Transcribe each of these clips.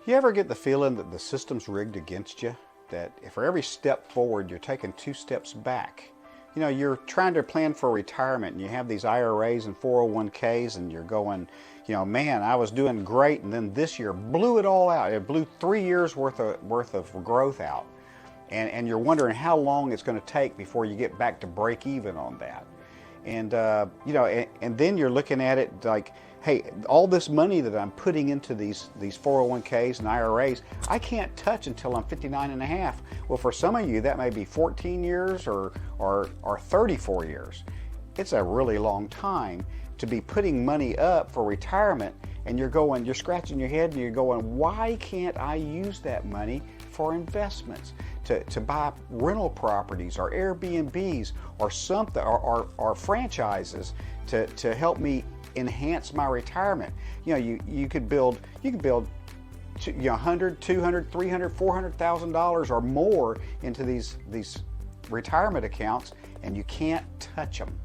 You ever get the feeling that the system's rigged against you? That if for every step forward, you're taking 2 steps back? You know, you're trying to plan for retirement and you have these IRAs and 401ks and you're going, you know, man, I was doing great and then this year blew it all out. It blew 3 years worth of growth out. And you're wondering how long it's going to take before you get back to break even on that. And, you know, and then you're looking at it like, hey, all this money that I'm putting into these 401ks and IRAs, I can't touch until I'm 59 and a half. Well, for some of you, that may be 14 years or 34 years. It's a really long time to be putting money up for retirement, and you're scratching your head and you're going, why can't I use that money for investments, to buy rental properties or Airbnbs or something, or franchises to help me enhance my retirement? You know, you could build you know, $100, $200, $300, $400,000 or more into these retirement accounts, and you can't touch them.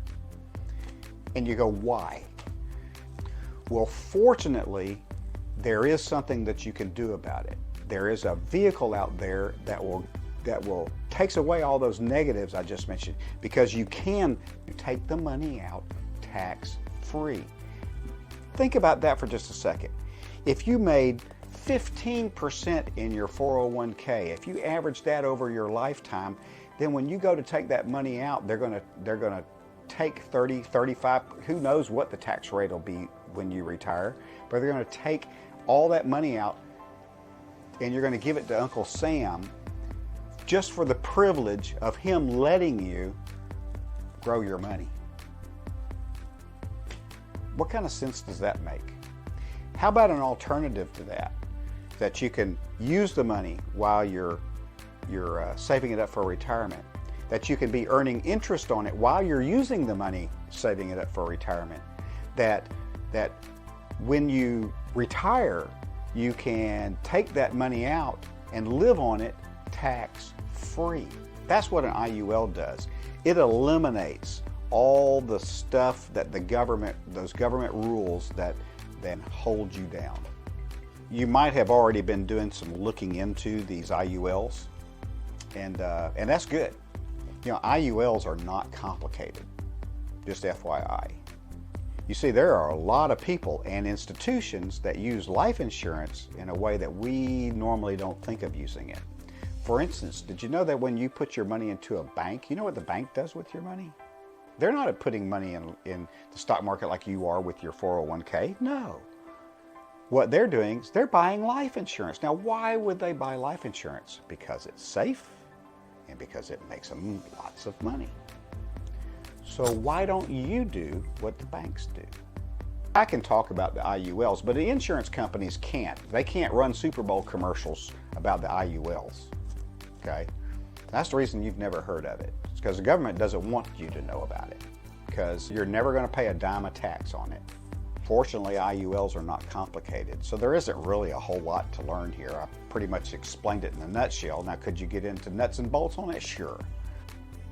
And you go, why? Well, fortunately, there is something that you can do about it. There is a vehicle out there that will takes away all those negatives I just mentioned, because you can take the money out tax-free. Think about that for just a second. If you made 15% in your 401k, if you average that over your lifetime, then when you go to take that money out, they're going to take 30, 35, who knows what the tax rate will be when you retire, but they're going to take all that money out and you're going to give it to Uncle Sam just for the privilege of him letting you grow your money. What kind of sense does that make? How about an alternative to that? That you can use the money while you're saving it up for retirement. That you can be earning interest on it while you're using the money, saving it up for retirement. That when you retire, you can take that money out and live on it tax-free. That's what an IUL does. It eliminates all the stuff that those government rules that then hold you down. You might have already been doing some looking into these IULs, and that's good. You know, IULs are not complicated, just FYI. You see, there are a lot of people and institutions that use life insurance in a way that we normally don't think of using it. For instance, did you know that when you put your money into a bank, you know what the bank does with your money? They're not putting money in the stock market like you are with your 401k. No. What they're doing is they're buying life insurance. Now, why would they buy life insurance? Because it's safe and because it makes them lots of money. So why don't you do what the banks do? I can talk about the IULs, but the insurance companies can't. They can't run Super Bowl commercials about the IULs. Okay? That's the reason you've never heard of it. It's because the government doesn't want you to know about it, because you're never going to pay a dime of tax on it. Fortunately, IULs are not complicated, so there isn't really a whole lot to learn here. I pretty much explained it in a nutshell. Now, could you get into nuts and bolts on it? Sure.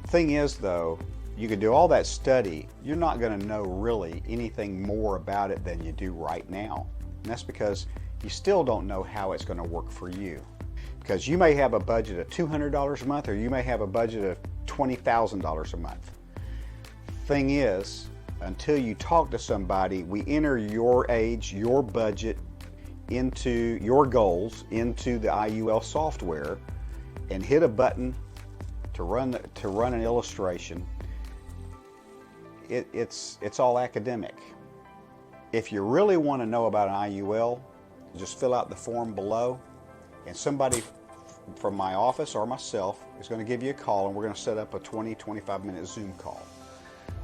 Thing is, though, you could do all that study. You're not going to know really anything more about it than you do right now. And that's because you still don't know how it's going to work for you. Because you may have a budget of $200 a month, or you may have a budget of $20,000 a month. Thing is, until you talk to somebody, we enter your age, your budget, into your goals, into the IUL software, and hit a button to run an illustration. It's all academic. If you really want to know about an IUL, just fill out the form below, and somebody from my office or myself is going to give you a call, and we're going to set up a 20-25 minute Zoom call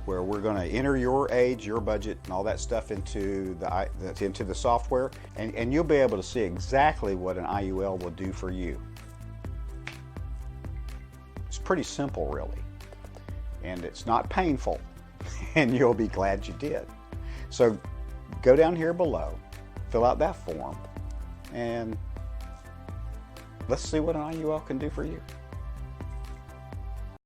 where we're going to enter your age, your budget, and all that stuff into the software, and you'll be able to see exactly what an IUL will do for you. It's pretty simple, really, and it's not painful, and you'll be glad you did. So go down here below, fill out that form, and let's see what an IUL can do for you.